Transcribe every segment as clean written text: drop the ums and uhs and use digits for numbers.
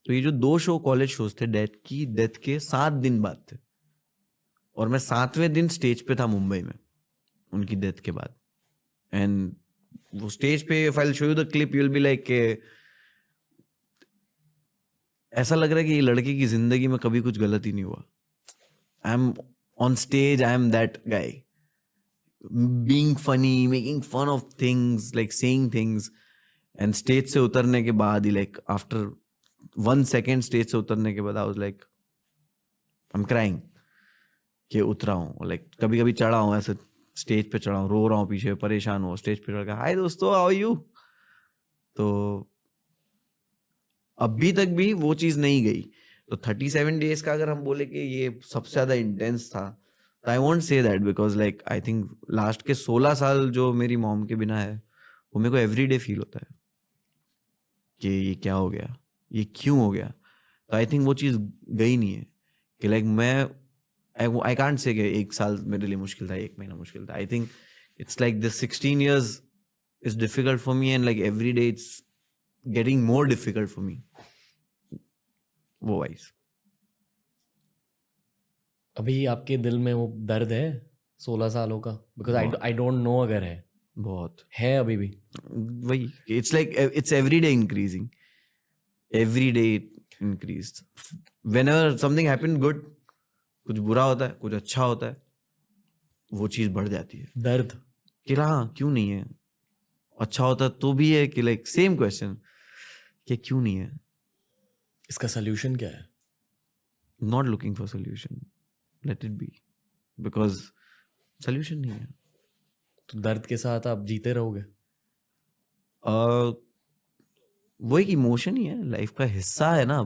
तो ये जो 2 शो कॉलेज शोज थे डेथ के 7 दिन बाद थे, और मैं 7वें दिन स्टेज पे था मुंबई में उनकी डेथ के बाद। एंड वो स्टेज पे, if I will show you the clip, you will be like के ऐसा लग रहा है कि ये लड़के की जिंदगी में कभी कुछ गलत ही नहीं हुआ। I am on stage, I am that guy, being funny, making fun of things, like saying things. And stage से उतरने के बाद ही, लाइक आफ्टर 1 सेकेंड स्टेज से उतरने के बाद, I was like I am crying कि उतरा हूँ। लाइक कभी कभी चढ़ा हूँ, ऐसे स्टेज पे चढ़ा हूँ, रो रहा हूँ, पीछे परेशान हूँ, स्टेज पे चढ़ के हाय दोस्तों हाउ आर यू। तो अभी तक भी वो चीज नहीं गई। तो 37 डेज का अगर हम बोले कि ये सबसे ज्यादा इंटेंस था, तो I won't say that, because like I think last के 16 साल जो मेरी मॉम के बिना है, वो मेरे को एवरीडे फील होता है कि ये क्या हो गया, ये क्यों हो गया। तो आई थिंक वो चीज गई नहीं है कि लाइक मैं आई कांट से कि 1 साल मेरे लिए मुश्किल था, 1 महीना मुश्किल था। I think it's like this 16 years is difficult for me, and like every day it's getting more difficult for me. वो वाइज अभी आपके दिल में वो दर्द है 16 सालों का? बिकॉज आई डोंट नो अगर बहुत है अभी भी। वही, it's like it's every day increasing, every day increase. Whenever something happen good, कुछ बुरा होता है, कुछ अच्छा होता है, वो चीज बढ़ जाती है दर्द कि हाँ क्यों नहीं है। अच्छा होता तो भी है कि लाइक सेम क्वेश्चन कि क्यों नहीं है। इसका सोल्यूशन क्या है? Not looking for solution, let it be, because solution नहीं है। तो दर्द के साथ आप जीते रहोगे? वो एक इमोशन ही है, लाइफ का हिस्सा है ना,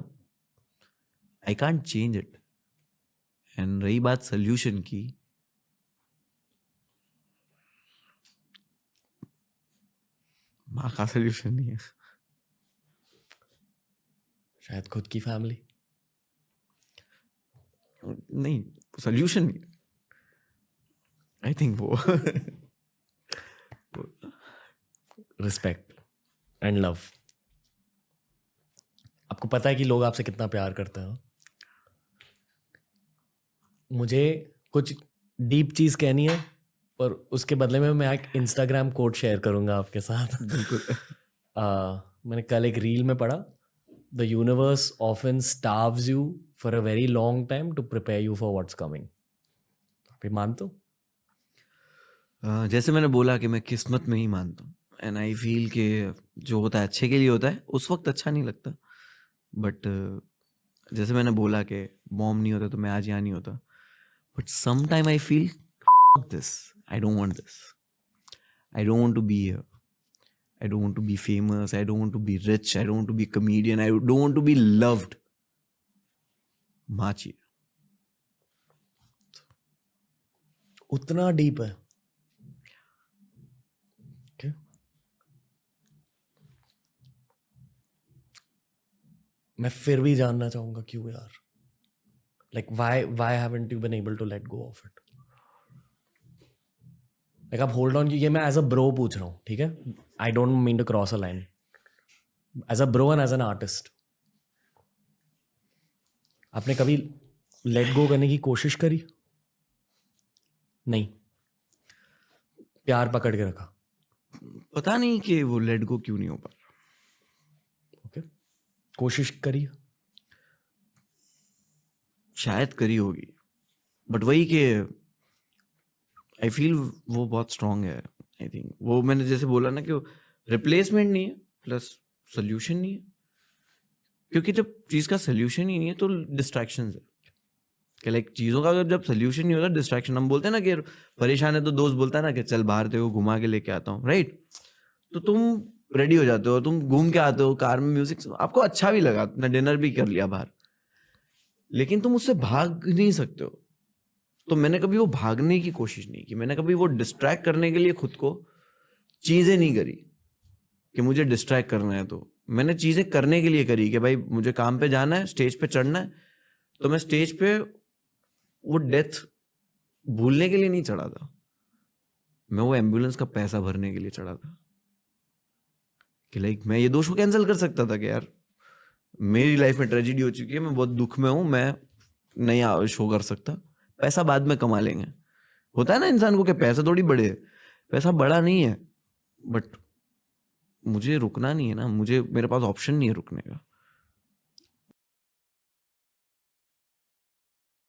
I can't change it. And रही बात सोल्यूशन की, माँ का सोल्यूशन नहीं है। शायद खुद की फैमिली? नहीं, सोल्यूशन नहीं, आई थिंक वो रिस्पेक्ट एंड लव। आपको पता है कि लोग आपसे कितना प्यार करते हैं? मुझे कुछ डीप चीज कहनी है, पर उसके बदले में मैं एक इंस्टाग्राम कोड शेयर करूंगा आपके साथ। बिल्कुल। मैंने कल एक रील में पढ़ा, the universe often starves you for a very long time to prepare you for what's coming. आप ये मानते हो? जैसे मैंने बोला कि मैं किस्मत में ही मानता हूँ, एंड आई फील कि जो होता है अच्छे के लिए होता है। उस वक्त अच्छा नहीं लगता, बट जैसे मैंने बोला कि मॉम नहीं होता तो मैं आज यहाँ नहीं होता, but some time I feel this, I don't want this, I don't want to be here, I don't want to be famous, I don't want to be rich, I don't want to be a comedian, I don't want to be loved. माँ चाहिए। उतना deep है? okay. मैं फिर भी जानना चाहूंगा क्यों यार? Like why haven't you been able to let go of it? Like आप होल्ड ऑन, ये मैं एज अ ब्रो पूछ रहा हूँ, ठीक है? I don't mean to cross a line. As a bro and as an artist, आपने कभी लेट गो करने की कोशिश करी? नहीं, प्यार पकड़ के रखा? पता नहीं कि वो लेट गो क्यों नहीं हो पा रहा। ओके, कोशिश करी? शायद करी होगी, बट वही कि आई फील वो बहुत स्ट्रांग है। आई थिंक वो मैंने जैसे बोला ना कि रिप्लेसमेंट नहीं है प्लस सोल्यूशन नहीं है, क्योंकि जब चीज का सोल्यूशन ही नहीं है तो डिस्ट्रैक्शन है कि लाइक चीज़ों का अगर जब सोल्यूशन नहीं होता डिस्ट्रैक्शन। हम बोलते हैं ना कि परेशान है तो दोस्त बोलता है ना कि चल बाहर तेरे को घुमा के लेके आता हूँ, राइट? तो तुम रेडी हो जाते हो, तुम घूम के आते हो, कार में म्यूजिक, आपको अच्छा भी लगा, तुमने डिनर भी कर लिया बाहर, लेकिन तुम उससे भाग नहीं सकते हो। तो मैंने कभी वो भागने की कोशिश नहीं की, मैंने कभी वो डिस्ट्रैक्ट करने के लिए खुद को चीज़ें नहीं करी कि मुझे डिस्ट्रैक्ट करना है। तो मैंने चीज़ें करने के लिए करी कि भाई मुझे काम पे जाना है, स्टेज पे चढ़ना है, तो मैं स्टेज पे वो डेथ भूलने के लिए नहीं चढ़ा था, मैं वो एम्बुलेंस का पैसा भरने के लिए चढ़ा था कि लाइक मैं ये 2 शो कैंसिल कर सकता था कि यार मेरी लाइफ में ट्रेजेडी हो चुकी है, मैं बहुत दुख में हूँ, मैं नहीं शो कर सकता, पैसा बाद में कमा लेंगे। होता है ना इंसान को कि पैसा थोड़ी बड़े है, पैसा बड़ा नहीं है, बट मुझे रुकना नहीं है ना, मुझे मेरे पास ऑप्शन नहीं है रुकने का।